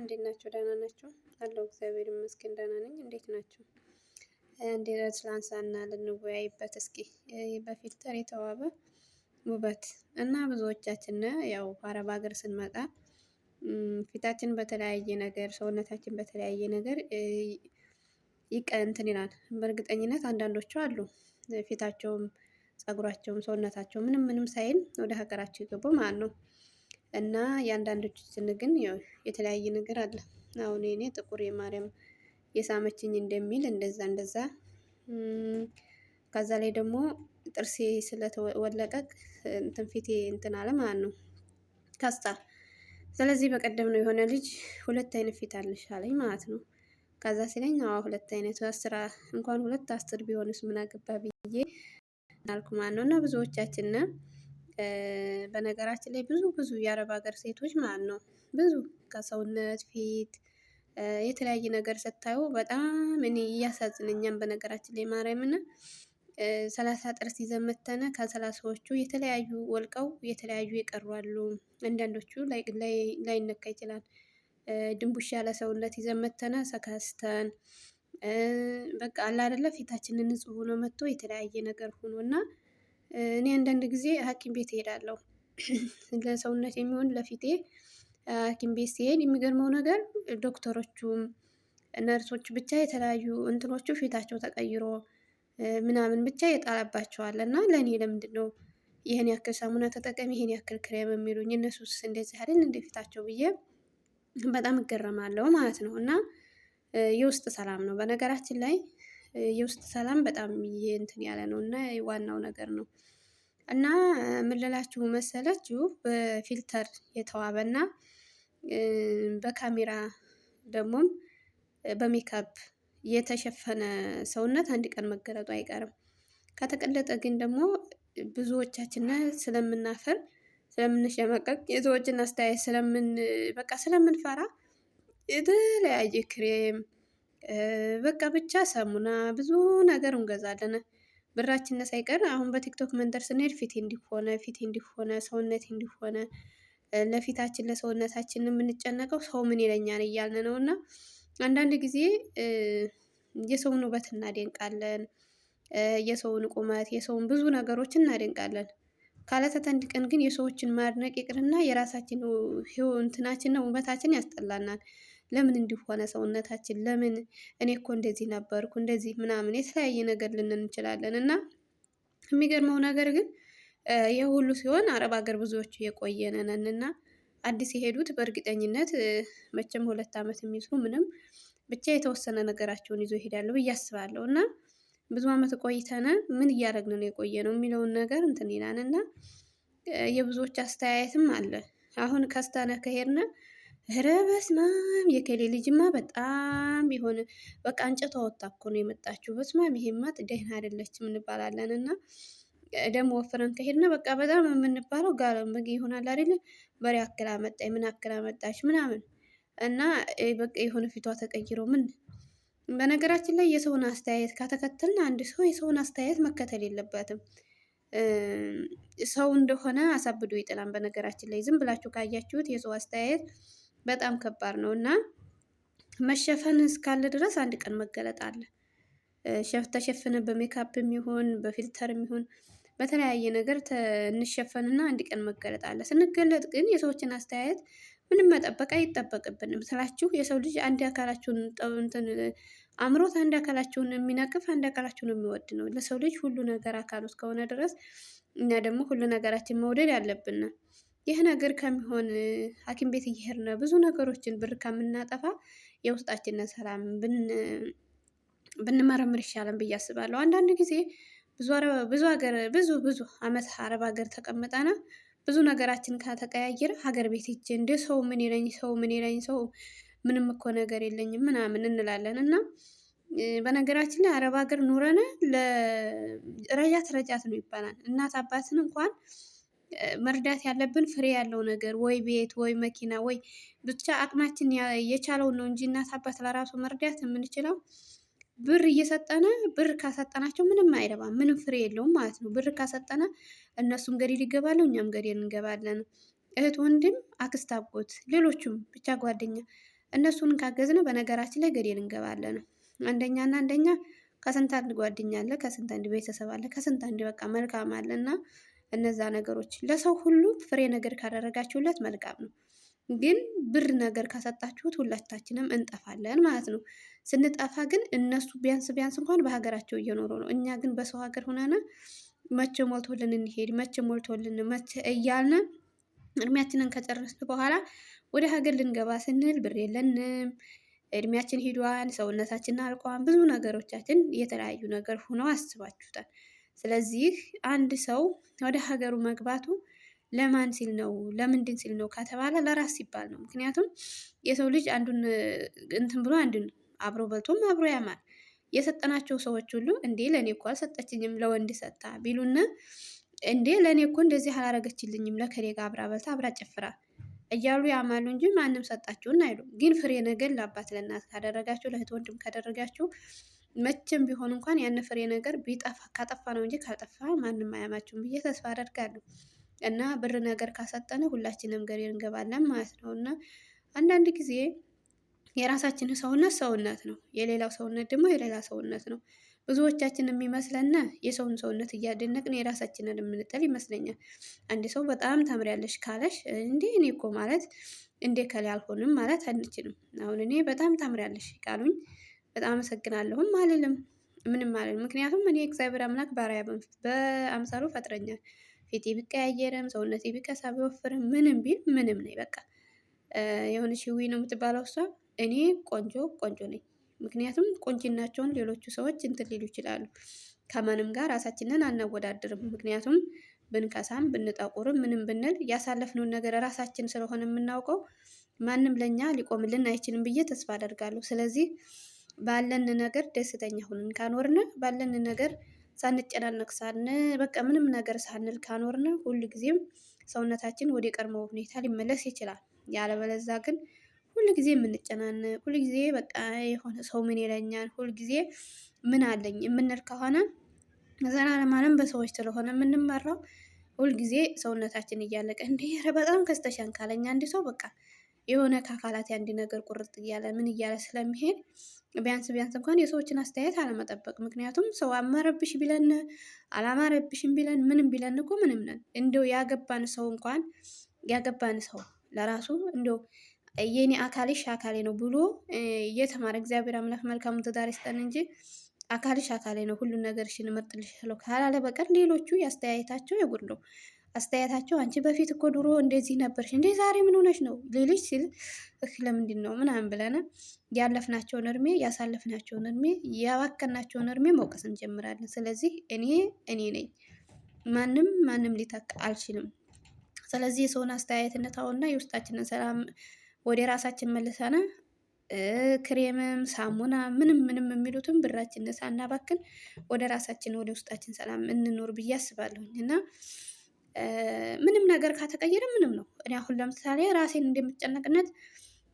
እንዴት ናችሁ? ደህና ናችሁ? አለሁ እግዚአብሔር ይመስገን ደህና ነኝ። እንዴት ናችሁ? እንዴት ላንሳና ልንወያይበት እስኪ በፊልተር የተዋበ ውበት እና ብዙዎቻችን ያው አረብ ሀገር ስንመጣ ፊታችን በተለያየ ነገር ሰውነታችን በተለያየ ነገር እንትን ይላል። በእርግጠኝነት አንዳንዶቹ አሉ ፊታቸውም ፀጉራቸውም ሰውነታቸው ምንም ሳይል ወደ ሀገራቸው የገቡ ማለት ነው። እና የአንዳንዶችን ግን ያው የተለያየ ነገር አለ። አሁን እኔ ጥቁር የማርያም የሳመችኝ እንደሚል እንደዛ ከዛ ላይ ደግሞ ጥርሴ ስለተወለቀ እንትን ፊቴ እንትን አለ ማለት ነው ከስታ። ስለዚህ በቀደም ነው የሆነ ልጅ ሁለት አይነት ፊት አለሽ አለኝ ማለት ነው። ከዛ ሲለኝ አዎ ሁለት አይነት እንኳን ሁለት 10 ቢሆንስ ምን አገባ ብዬ አልኩ ማለት ነው። እና ብዙዎቻችን በነገራችን ላይ ብዙ የአረብ ሀገር ሴቶች ማለት ነው ብዙ ከሰውነት ፊት የተለያየ ነገር ስታዩ በጣም እኔ እያሳዝነኛል። በነገራችን ላይ ማርያምን 30 ጥርስ ይዘን መተን ከ30ዎቹ የተለያዩ ወልቀው የተለያዩ የቀሩ አሉ። አንዳንዶቹ ላይነካ ይችላል። ድንቡሽ ያለ ሰውነት ይዘን መተን ሰካስተን በቃ አለ አይደለ ፊታችንን ንጹህ ሆኖ መጥቶ የተለያየ ነገር ሆኖና እኔ አንዳንድ ጊዜ ሐኪም ቤት እሄዳለሁ። ለሰውነት የሚሆን ለፊቴ ሐኪም ቤት ሲሄድ የሚገርመው ነገር ዶክተሮቹም ነርሶች ብቻ የተለያዩ እንትኖቹ ፊታቸው ተቀይሮ ምናምን ብቻ ይጣላባቸዋል። እና ለእኔ ለምንድነው ይሄን ያክል ሳሙና ተጠቀሚ ይሄን ያክል ክሬም የሚሉኝ እነሱስ እንደዚህ አይደል እንደ ፊታቸው ብዬ በጣም እገረማለሁ ማለት ነው። እና የውስጥ ሰላም ነው በነገራችን ላይ የውስጥ ሰላም በጣም እንትን ያለ ነው እና ዋናው ነገር ነው። እና ምን ልላችሁ መሰላችሁ በፊልተር የተዋበና በካሜራ ደግሞም በሜካፕ የተሸፈነ ሰውነት አንድ ቀን መገለጡ አይቀርም። ከተቀለጠ ግን ደግሞ ብዙዎቻችን ስለምናፈር ስለምንሸመቀቅ የሰዎችን አስተያየት ስለምንፈራ የተለያየ ክሬም በቃ ብቻ ሳሙና ብዙ ነገር እንገዛለን። ብራችን ሳይቀር አሁን በቲክቶክ መንደር ስንሄድ ፊቴ እንዲሆነ ሰውነቴ እንዲሆነ ለፊታችን ለሰውነታችን የምንጨነቀው ሰው ምን ይለኛል እያልን ነው። እና አንዳንድ ጊዜ የሰውን ውበት እናደንቃለን። የሰውን ቁመት የሰውን ብዙ ነገሮችን እናደንቃለን። ካለታት አንድ ቀን ግን የሰዎችን ማድነቅ ይቅርና የራሳችን እንትናችንና ውበታችን ያስጠላናል። ለምን እንዲሆነ ሰውነታችን ለምን እኔ እኮ እንደዚህ ነበርኩ እንደዚህ ምናምን የተለያየ ነገር ልንል እንችላለን። እና የሚገርመው ነገር ግን ይሄ ሁሉ ሲሆን አረብ ሀገር ብዙዎቹ የቆየን ነንና አዲስ የሄዱት በእርግጠኝነት መቼም 2 አመት የሚይዙ ምንም ብቻ የተወሰነ ነገራቸውን ይዞ ይሄዳሉ ብዬ አስባለሁ። እና ብዙ አመት ቆይተን ምን እያደረግን ነው የቆየነው የሚለውን ነገር እንትን ይላል። እና የብዙዎች አስተያየትም አለ። አሁን ከስተነ ከሄድን ኧረ በስመአብ የከሌ ልጅማ በጣም የሆነ በቃ እንጨቷ ወጣ እኮ ነው የመጣችው በስመአብ ይሄማ ደህና አይደለችም እንባላለን። እና ደግሞ ወፍረን ከሄድን በቃ በጣም የምንባለው ጋለሞታ ይሆናል አይደለ በሬ አክላ መጣች ምን አክላ መጣች ምናምን እና በቃ የሆነ ፊቷ ተቀይሮ ምን በነገራችን ላይ የሰውን አስተያየት ከተከተልን አንድ ሰው የሰውን አስተያየት መከተል የለበትም። ሰው እንደሆነ አሳብዶ ይጥላል። በነገራችን ላይ ዝም ብላችሁ ካያችሁት የሰው አስተያየት በጣም ከባድ ነው። እና መሸፈን እስካለ ድረስ አንድ ቀን መገለጥ አለ። ተሸፍነን በሜካፕም ይሁን በፊልተርም ይሁን በተለያየ ነገር እንሸፈንና አንድ ቀን መገለጥ አለ። ስንገለጥ ግን የሰዎችን አስተያየት ምንም መጠበቅ አይጠበቅብንም ስላችሁ የሰው ልጅ አንድ አካላችሁን እንትን አምሮት አንድ አካላችሁን የሚነቅፍ አንድ አካላችሁን የሚወድ ነው። ለሰው ልጅ ሁሉ ነገር አካሉ እስከሆነ ድረስ እኛ ደግሞ ሁሉ ነገራችን መውደድ ያለብን። ይህ ነገር ከሚሆን ሐኪም ቤት እየሄድን ብዙ ነገሮችን ብር ከምናጠፋ የውስጣችንን ሰላም ብንመረምር ይሻላል ብዬ አስባለሁ። አንዳንድ ጊዜ ብዙ አመት አረብ ሀገር ተቀምጠና ብዙ ነገራችን ከተቀያየረ ሀገር ቤት ሂጄ እንደ ሰው ምን ይለኝ ሰው ምንም እኮ ነገር የለኝም ምናምን እንላለን። እና በነገራችን ላይ አረብ ሀገር ኑረን ረጃት ነው ይባላል። እናት አባትን እንኳን መርዳት ያለብን ፍሬ ያለው ነገር ወይ ቤት ወይ መኪና ወይ ብቻ አቅማችን የቻለውን ነው እንጂ እናት አባት ለራሱ መርዳት የምንችለው ብር እየሰጠነ ብር ካሰጠናቸው ምንም አይረባም ምንም ፍሬ የለውም ማለት ነው። ብር ካሰጠነ እነሱም ገደል ይገባሉ እኛም ገደል እንገባለን። እህት ወንድም አክስት አጎት ሌሎቹም ብቻ ጓደኛ እነሱን ካገዝን በነገራችን ላይ ገደል እንገባለን። አንደኛና አንደኛ ከስንት አንድ ጓደኛ አለ፣ ከስንት አንድ ቤተሰብ አለ፣ ከስንት አንድ በቃ መልካም አለ እና እነዛ ነገሮች ለሰው ሁሉ ፍሬ ነገር ካደረጋችሁለት መልካም ነው። ግን ብር ነገር ካሰጣችሁት ሁላችንም እንጠፋለን ማለት ነው። ስንጠፋ ግን እነሱ ቢያንስ ቢያንስ እንኳን በሀገራቸው እየኖሩ ነው። እኛ ግን በሰው ሀገር ሆነን መቼ ሞልቶልን እንሄድ መቼ ሞልቶልን መቼ እያልን እድሜያችንን ከጨረስን በኋላ ወደ ሀገር ልንገባ ስንል ብር የለንም፣ እድሜያችን ሂዷል፣ ሰውነታችን አልቋን፣ ብዙ ነገሮቻችን የተለያዩ ነገር ሆነው አስባችሁታል። ስለዚህ አንድ ሰው ወደ ሀገሩ መግባቱ ለማን ሲል ነው ለምንድን ሲል ነው ከተባለ ለራስ ሲባል ነው። ምክንያቱም የሰው ልጅ አንዱን እንትን ብሎ አንዱን አብሮ በልቶም አብሮ ያማል። የሰጠናቸው ሰዎች ሁሉ እንዴ ለእኔ እኮ አልሰጠችኝም ለወንድ ሰጣ ቢሉና እንዴ ለእኔ እኮ እንደዚህ አላረገችልኝም ለከሌ ጋር አብራ በልታ አብራ ጨፍራ እያሉ ያማሉ እንጂ ማንም ሰጣችሁን አይሉም። ግን ፍሬ ነገር ለአባት ለእናት ካደረጋችሁ ለእህት ወንድም ካደረጋችሁ መቼም ቢሆን እንኳን ያን ፍሬ ነገር ቢጠፋ ካጠፋ ነው እንጂ ካልጠፋ ማንም አያማችሁም ብዬ ተስፋ አደርጋለሁ። እና ብር ነገር ካሰጠነ ሁላችንም ገደል እንገባለን ማለት ነው። እና አንዳንድ ጊዜ የራሳችን ሰውነት ነው፣ የሌላው ሰውነት ደግሞ የሌላ ሰውነት ነው። ብዙዎቻችን የሚመስለን የሰውን ሰውነት እያደነቅን የራሳችንን የምንጠል ይመስለኛል። አንድ ሰው በጣም ታምሪያለሽ ካለሽ እንዴ እኔ እኮ ማለት እንዴ ከላይ አልሆንም ማለት አንችልም። አሁን እኔ በጣም ታምሪያለሽ ካሉኝ በጣም አመሰግናለሁም አልልም፣ ምንም አልልም። ምክንያቱም እኔ እግዚአብሔር አምላክ ባሪያ በአምሳሉ ፈጥረኛል። ፊቴ ቢቀያየርም ሰውነቴ ቢከሳ ቢወፍርም ምንም ቢል ምንም ነኝ። በቃ የሆነች ህዊ ነው የምትባለው እሷ። እኔ ቆንጆ ነኝ። ምክንያቱም ቆንጅናቸውን ሌሎቹ ሰዎች እንትን ሊሉ ይችላሉ። ከማንም ጋር ራሳችንን አናወዳድርም። ምክንያቱም ብንከሳም ብንጠቁርም ምንም ብንል ያሳለፍነውን ነገር ራሳችን ስለሆነ የምናውቀው ማንም ለኛ ሊቆምልን አይችልም ብዬ ተስፋ አደርጋለሁ። ስለዚህ ባለን ነገር ደስተኛ ሁነን ካኖርን፣ ባለን ነገር ሳንጨናነቅ በቃ ምንም ነገር ሳንል ካኖርን ሁል ጊዜም ሰውነታችን ወደ ቀድሞ ሁኔታ ሊመለስ ይችላል። ያለበለዛ ግን ሁል ጊዜ የምንጨናነቅ፣ ሁል ጊዜ በቃ የሆነ ሰው ምን ይለኛል፣ ሁል ጊዜ ምን አለኝ የምንል ከሆነ ዘላለም ዓለም በሰዎች ስለሆነ የምንመራው ሁል ጊዜ ሰውነታችን እያለቀ እንዴ ኧረ በጣም ከስተሻን ካለኝ አንድ ሰው በቃ የሆነ ከአካላት አንድ ነገር ቁርጥ እያለ ምን እያለ ስለሚሄድ ቢያንስ እንኳን የሰዎችን አስተያየት አለመጠበቅ። ምክንያቱም ሰው አማረብሽ ቢለን አላማረብሽም ቢለን ምንም ቢለን እኮ ምንም ነን። እንደው ያገባን ሰው ለራሱ እንደው የኔ አካልሽ አካሌ ነው ብሎ እየተማረ እግዚአብሔር አምላክ መልካሙን ትዳር ይስጠን እንጂ አካልሽ አካሌ ነው ሁሉን ነገርሽን እመርጥልሻለሁ ካላለ በቀር ሌሎቹ ያስተያየታቸው የጉድ ነው። አስተያየታቸው አንቺ በፊት እኮ ድሮ እንደዚህ ነበርሽ እንዴ ዛሬ ምን ሆነሽ ነው ሌሎች ሲል ለምንድን ነው ምናምን ብለን ያለፍናቸውን እድሜ ያሳለፍናቸውን እድሜ ያባከናቸውን እድሜ መውቀስ እንጀምራለን። ስለዚህ እኔ ነኝ፣ ማንም ሊተካ አልችልም። ስለዚህ የሰውን አስተያየት እንተውና የውስጣችንን ሰላም ወደ ራሳችን መልሰን ክሬምም ሳሙና ምንም የሚሉትም ብራችንን ሳናባክን ወደ ራሳችን ወደ ውስጣችን ሰላም እንኖር ብዬ አስባለሁኝ። እና ምንም ነገር ካተቀየረ ምንም ነው። እኔ አሁን ለምሳሌ ራሴን እንደምጨነቅነት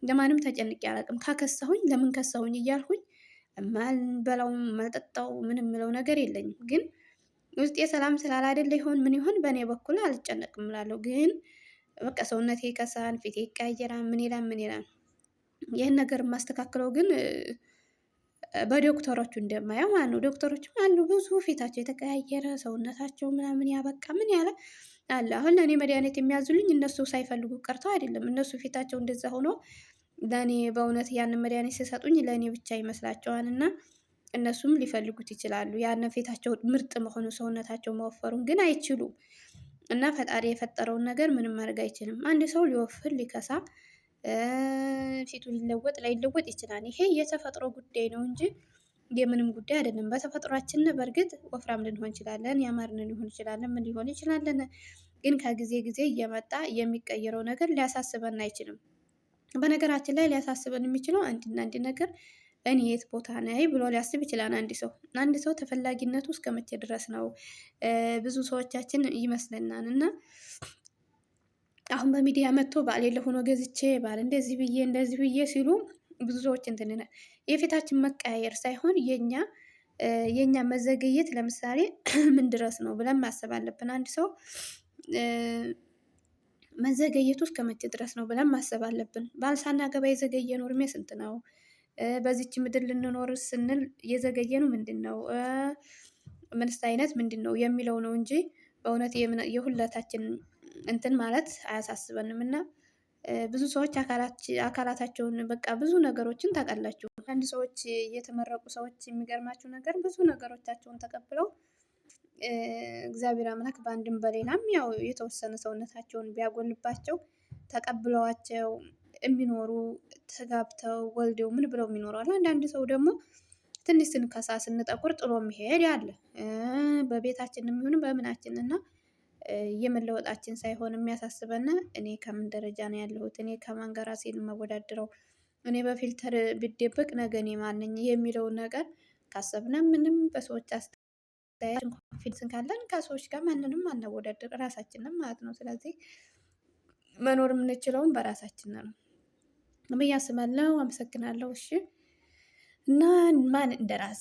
ለማንም ተጨንቄ አላውቅም። ካከሳሁኝ ለምን ከሳሁኝ እያልኩኝ ማልበላው ማልጠጣው ምንም ምለው ነገር የለኝም። ግን ውስጤ ሰላም ስላላደለ ይሆን ምን ይሆን በእኔ በኩል አልጨነቅም እላለሁ። ግን በቃ ሰውነቴ ይከሳል፣ ፊቴ ይቀያየራል፣ ምን ይላል። ይህን ነገር የማስተካክለው ግን በዶክተሮቹ እንደማየው ማለት ነው። ዶክተሮችም አሉ ብዙ ፊታቸው የተቀያየረ ሰውነታቸው ምናምን ያበቃ ምን ያለ አለ። አሁን ለእኔ መድኃኒት የሚያዙልኝ እነሱ ሳይፈልጉ ቀርተው አይደለም። እነሱ ፊታቸው እንደዛ ሆኖ ለእኔ በእውነት ያንን መድኃኒት ሲሰጡኝ ለእኔ ብቻ ይመስላቸዋል እና እነሱም ሊፈልጉት ይችላሉ። ያንን ፊታቸው ምርጥ መሆኑ ሰውነታቸው መወፈሩን ግን አይችሉም። እና ፈጣሪ የፈጠረውን ነገር ምንም ማድረግ አይችልም። አንድ ሰው ሊወፍር ሊከሳ ፊቱ ሊለወጥ ላይለወጥ ይችላል። ይሄ የተፈጥሮ ጉዳይ ነው እንጂ የምንም ጉዳይ አይደለም። በተፈጥሯችን በእርግጥ ወፍራም ልንሆን እንችላለን፣ ያማርን ሊሆን ይችላለን፣ ምን ሊሆን ይችላለን። ግን ከጊዜ ጊዜ እየመጣ የሚቀየረው ነገር ሊያሳስበን አይችልም። በነገራችን ላይ ሊያሳስበን የሚችለው አንድና አንድ ነገር እኔ የት ቦታ ነኝ ብሎ ሊያስብ ይችላል። አንድ ሰው ተፈላጊነቱ እስከ መቼ ድረስ ነው? ብዙ ሰዎቻችን ይመስለናል። እና አሁን በሚዲያ መጥቶ ባል የለ ሆኖ ገዝቼ ባል እንደዚህ ብዬ ሲሉ ብዙ ሰዎች እንትን የፊታችን መቀያየር ሳይሆን የኛ መዘገየት ለምሳሌ ምን ድረስ ነው ብለን ማሰብ አለብን። አንድ ሰው መዘገየቱ እስከ መቼ ድረስ ነው ብለን ማሰብ አለብን። ባል ሳናገባ የዘገየነው እድሜ ስንት ነው? በዚች ምድር ልንኖር ስንል የዘገየነው ምንድን ነው? ምንስ አይነት ምንድን ነው የሚለው ነው እንጂ በእውነት የሁለታችን እንትን ማለት አያሳስበንም። እና ብዙ ሰዎች አካላታቸውን በቃ ብዙ ነገሮችን ታውቃላችሁ። አንድ ሰዎች የተመረቁ ሰዎች የሚገርማችሁ ነገር ብዙ ነገሮቻቸውን ተቀብለው እግዚአብሔር አምላክ በአንድም በሌላም ያው የተወሰነ ሰውነታቸውን ቢያጎልባቸው ተቀብለዋቸው የሚኖሩ ተጋብተው ወልደው ምን ብለው የሚኖሩ አሉ። አንዳንድ ሰው ደግሞ ትንሽ ስንከሳ ስንጠቁር ጥሎ የሚሄድ ያለ በቤታችንም ይሁን በምናችን እና የመለወጣችን ሳይሆን የሚያሳስበን እኔ ከምን ደረጃ ነው ያለሁት፣ እኔ ከማን ጋር ራሴን የማወዳድረው፣ እኔ በፊልተር ብደበቅ ነገ እኔ ማን ነኝ የሚለውን ነገር ካሰብነ ምንም በሰዎች አስተያየት ኮንፊደንስ ካለን ከሰዎች ጋር ማንንም አናወዳድር ራሳችንን ማለት ነው። ስለዚህ መኖር የምንችለውን በራሳችን ነው ብዬ አስባለሁ። አመሰግናለሁ። እሺ እና ማን እንደራስ